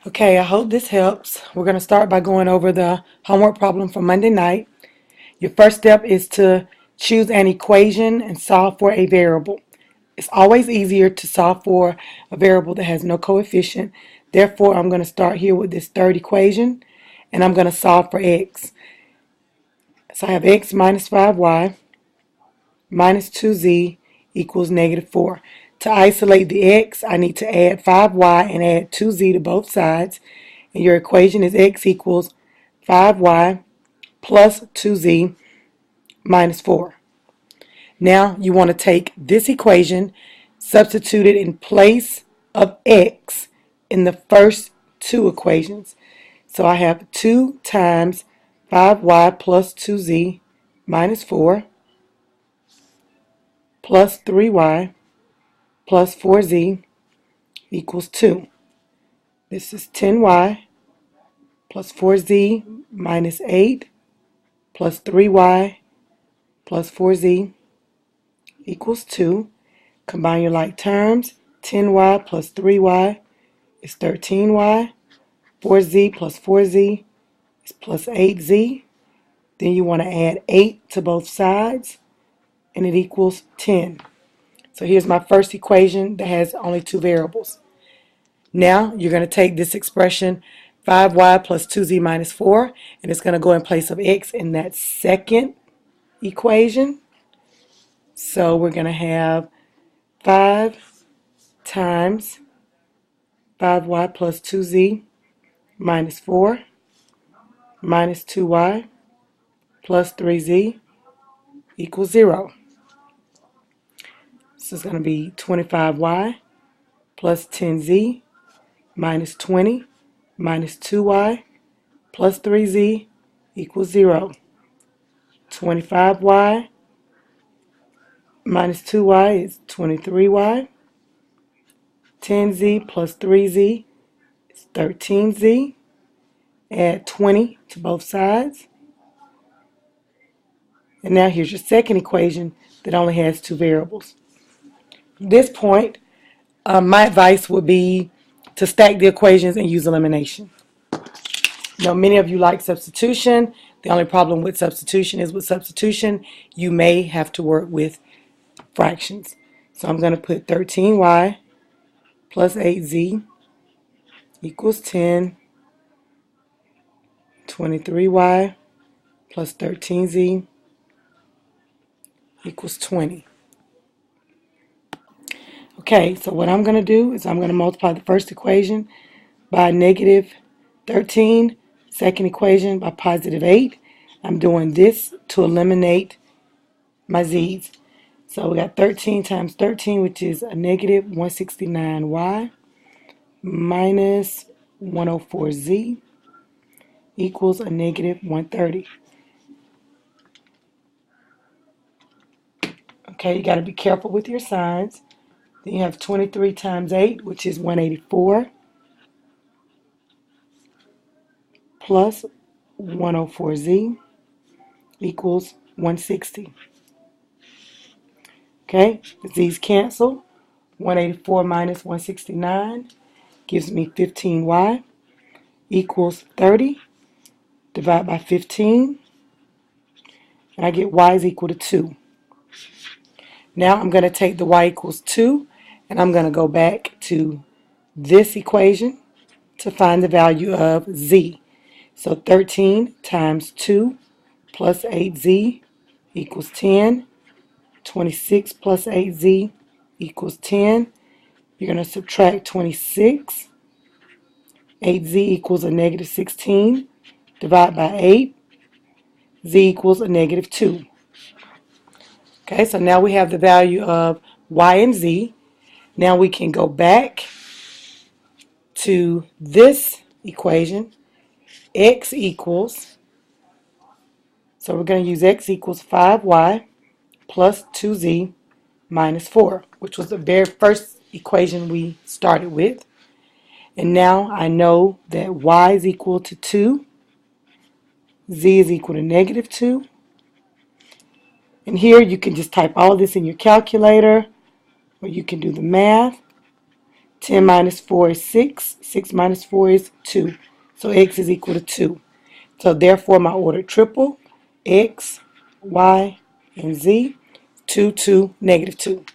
Okay, I hope this helps. We're going to start by going over the homework problem from Monday night. Your first step is to choose an equation and solve for a variable. It's always easier to solve for a variable that has no coefficient. Therefore, I'm going to start here with this third equation, and I'm going to solve for x. So I have x minus 5y minus 2z equals -4. To isolate the x, I need to add 5y and add 2z to both sides. And your equation is x equals 5y plus 2z minus 4. Now you want to take this equation, substitute it in place of x in the first two equations. So I have 2 times 5y plus 2z minus 4 plus 3y plus 4z equals 2. This is 10y plus 4z minus 8 plus 3y plus 4z equals 2. Combine your like terms. 10y plus 3y is 13y. 4z plus 4z is plus 8z. Then you want to add 8 to both sides, and it equals 10. So here's my first equation that has only two variables. Now you're going to take this expression 5y plus 2z minus 4, and it's going to go in place of x in that second equation. So we're going to have 5 times 5y plus 2z minus 4 minus 2y plus 3z equals 0. This is going to be 25y plus 10z minus 20 minus 2y plus 3z equals 0. 25y minus 2y is 23y. 10z plus 3z is 13z. Add 20 to both sides. And now here's your second equation that only has two variables. At this point, my advice would be to stack the equations and use elimination. Now, many of you like substitution. The only problem with substitution is with substitution, you may have to work with fractions. So I'm going to put 13y plus 8z equals 10. 23y plus 13z equals 20. Okay, so what I'm going to do is I'm going to multiply the first equation by negative 13, second equation by positive 8. I'm doing this to eliminate my z's. So we got 13 times 13, which is a negative 169y minus 104z equals a negative 130. Okay, you got to be careful with your signs. Then you have 23 times 8, which is 184, plus 104z equals 160. Okay, the z's cancel. 184 minus 169 gives me 15y equals 30. Divide by 15, and I get y is equal to 2. Now I'm going to take the y equals 2, and I'm going to go back to this equation to find the value of z. So 13 times 2 plus 8z equals 10. 26 plus 8z equals 10. You're going to subtract 26. 8z equals a negative 16. Divide by 8. Z equals a negative 2. Okay, so now we have the value of y and z. Now we can go back to this equation. X equals, so we're going to use x equals 5y plus 2z minus 4, which was the very first equation we started with. And now I know that y is equal to 2, z is equal to negative 2. And here you can just type all of this in your calculator, or you can do the math. 10 minus 4 is 6. 6 minus 4 is 2. So x is equal to 2. So therefore my ordered triple, x, y, and z, 2, 2, negative 2.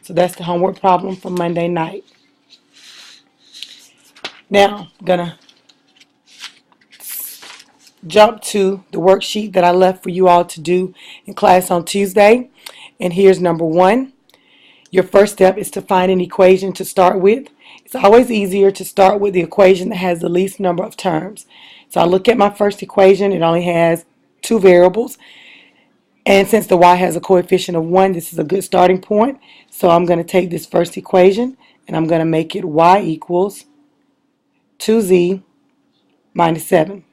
So that's the homework problem for Monday night. Now, I'm going to jump to the worksheet that I left for you all to do in class on Tuesday. And here's number 1. Your first step is to find an equation to start with. It's always easier to start with the equation that has the least number of terms. So I look at my first equation. It only has 2 variables. And since the y has a coefficient of 1, this is a good starting point. So I'm going to take this first equation and I'm going to make it y equals 2z minus 7.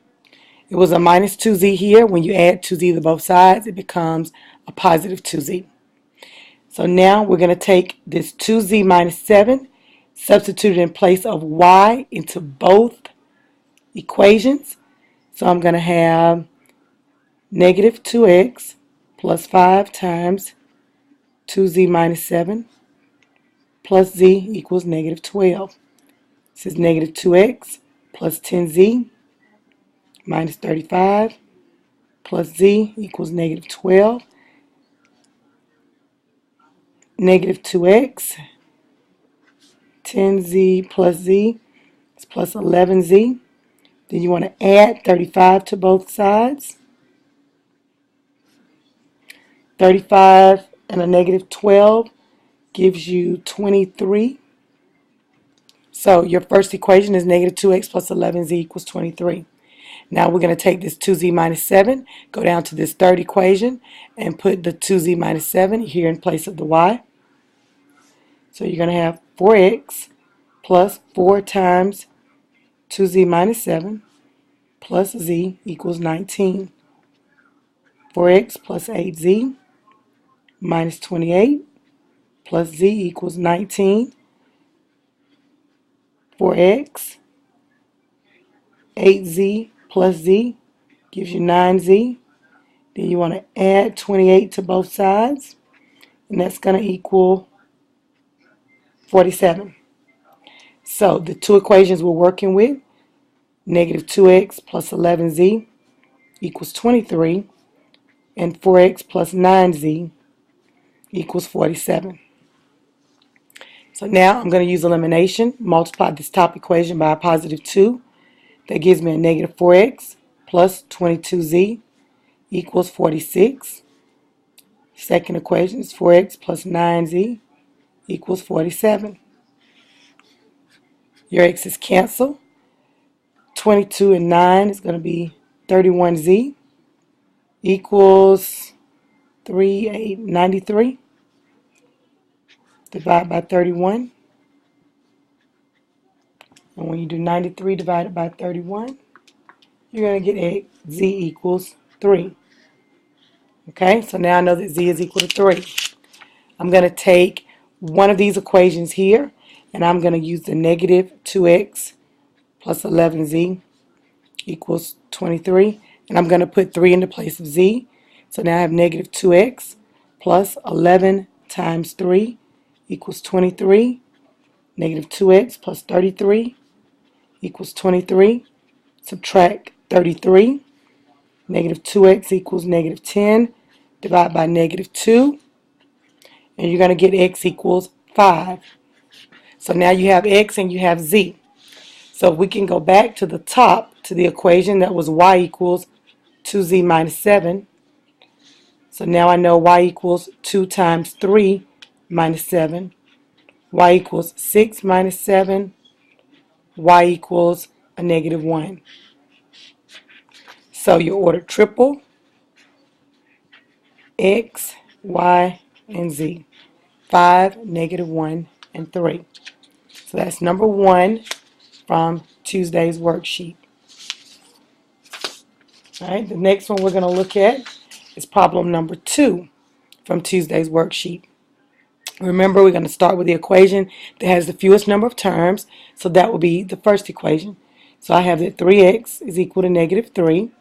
It was a minus 2z here. When you add 2z to both sides, it becomes a positive 2z. So now we're going to take this 2z minus 7, substitute it in place of y into both equations. So I'm going to have negative 2x plus 5 times 2z minus 7 plus z equals negative 12. This is negative 2x plus 10z minus 35 plus z equals negative 12. Negative 2x, 10z plus z is plus 11z. Then you want to add 35 to both sides. 35 and a negative 12 gives you 23. So your first equation is negative 2x plus 11z equals 23. Now we're going to take this 2z minus 7, go down to this third equation, and put the 2z minus 7 here in place of the y. So you're going to have 4x plus 4 times 2z minus 7 plus z equals 19. 4x plus 8z minus 28 plus z equals 19. 4x, 8z plus z gives you 9z. Then you want to add 28 to both sides, and that's going to equal 47. So the two equations we're working with, negative 2x plus 11z equals 23, and 4x plus 9z equals 47. So now I'm going to use elimination, multiply this top equation by a positive 2. That gives me a negative 4x plus 22z equals 46. Second equation is 4x plus 9z equals 47. Your x's cancel. 22 and 9 is going to be 31z equals 93. Divide by 31. And when you do 93 divided by 31, you're going to get z equals 3. Okay, so now I know that z is equal to 3. I'm going to take one of these equations here, and I'm going to use the negative 2x plus 11z equals 23. And I'm going to put 3 in the place of z. So now I have negative 2x plus 11 times 3 equals 23. Negative 2x plus 33 equals 23. Subtract 33. Negative 2x equals negative 10. Divide by negative 2. And you're going to get x equals 5. So now you have x and you have z. So we can go back to the top to the equation that was y equals 2z minus 7. So now I know y equals 2 times 3 minus 7. Y equals 6 minus 7. Y equals a negative 1. So you ordered triple, x, y, and z. 5, negative 1, and 3. So that's number 1 from Tuesday's worksheet. All right, the next one we're going to look at is problem number 2 from Tuesday's worksheet. Remember, we're going to start with the equation that has the fewest number of terms, so that will be the first equation. So I have that 3x is equal to negative 3.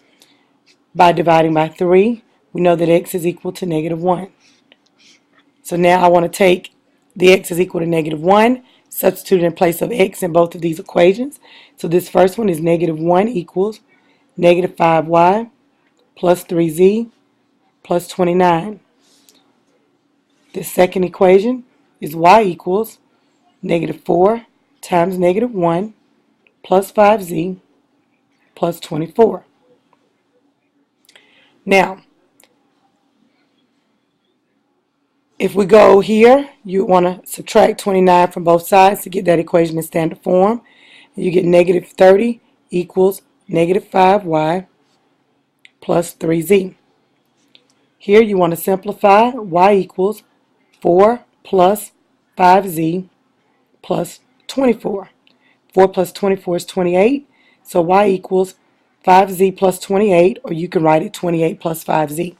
By dividing by 3, we know that x is equal to negative 1. So now I want to take the x is equal to negative 1, substituted in place of x in both of these equations. So this first one is negative 1 equals negative 5y plus 3z plus 29. This second equation is y equals negative 4 times negative 1 plus 5z plus 24. Now, if we go here, you want to subtract 29 from both sides to get that equation in standard form. You get negative 30 equals negative 5y plus 3z. Here you want to simplify. Y equals 4 plus 5z plus 24. 4 plus 24 is 28. So y equals 5z plus 28, or you can write it 28 plus 5z.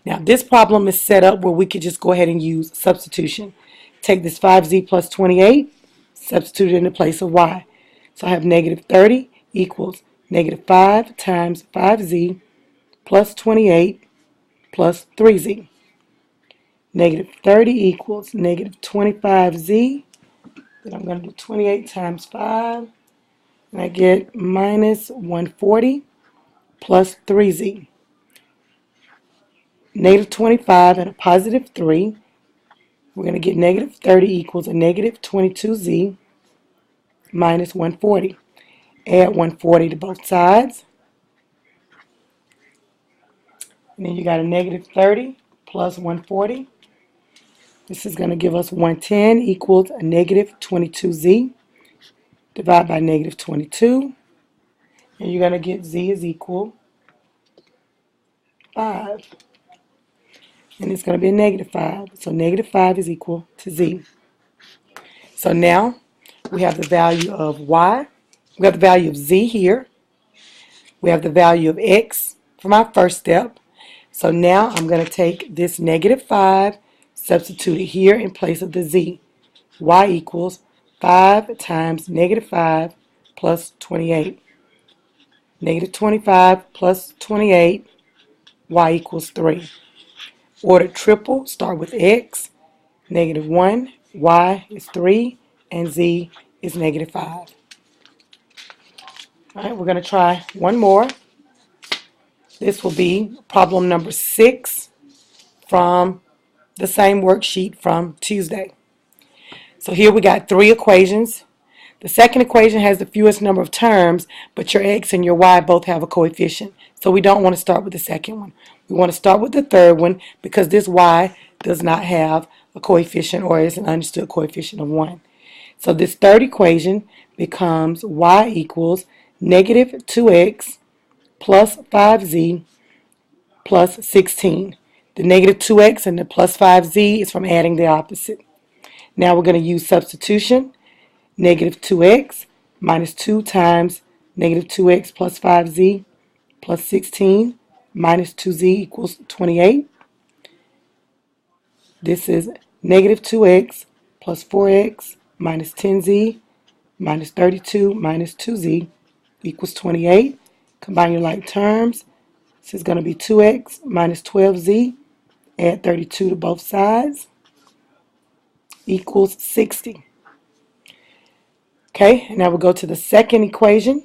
Now this problem is set up where we could just go ahead and use substitution. Take this 5z plus 28, substitute it in the place of y. So I have negative 30 equals negative 5 times 5z plus 28 plus 3z. Negative 30 equals negative 25z. Then I'm going to do 28 times 5. And I get minus 140 plus 3z. Negative 25 and a positive 3. We're going to get negative 30 equals a negative 22z minus 140. Add 140 to both sides. And then you got a negative 30 plus 140. This is going to give us 110 equals a negative 22z. Divide by negative 22. And you're going to get z is equal 5. And it's going to be a negative 5. So negative 5 is equal to z. So now we have the value of y. We have the value of z here. We have the value of x from our first step. So now I'm going to take this negative 5, substitute it here in place of the z. Y equals 5 times negative 5 plus 28. Negative 25 plus 28, y equals 3. Order triple, start with x, negative 1, y is 3, and z is negative 5. All right, we're going to try one more. This will be problem number 6 from the same worksheet from Tuesday. So here we got 3 equations. The second equation has the fewest number of terms, but your x and your y both have a coefficient. So we don't want to start with the second one. We want to start with the third one because this y does not have a coefficient, or is an understood coefficient of 1. So this third equation becomes y equals negative 2x plus 5z plus 16. The negative 2x and the plus 5z is from adding the opposite. Now we're going to use substitution. Negative 2x minus 2 times negative 2x plus 5z plus 16 minus 2z equals 28. This is negative 2x plus 4x minus 10z minus 32 minus 2z equals 28. Combine your like terms. This is going to be 2x minus 12z. Add 32 to both sides. Equals 60. Okay, and now we'll go to the second equation.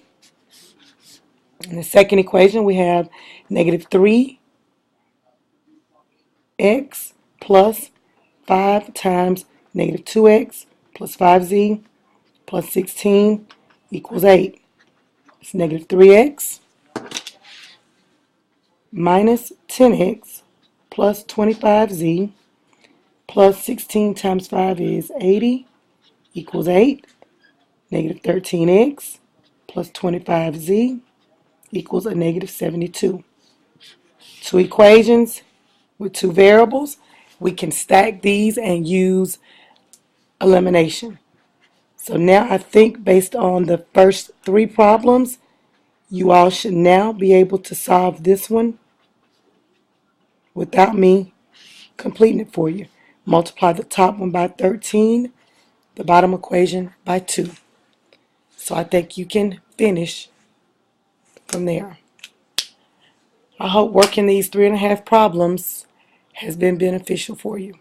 In the second equation, we have negative 3x plus 5 times negative 2x plus 5z plus 16 equals 8. It's negative 3x minus 10x plus 25z plus 16 times 5 is 80 equals 8. Negative 13x plus 25z equals a negative 72. 2 equations with 2 variables. We can stack these and use elimination. So now I think based on the first 3 problems, you all should now be able to solve this one without me completing it for you. Multiply the top one by 13, the bottom equation by 2. So I think you can finish from there. I hope working these 3.5 problems has been beneficial for you.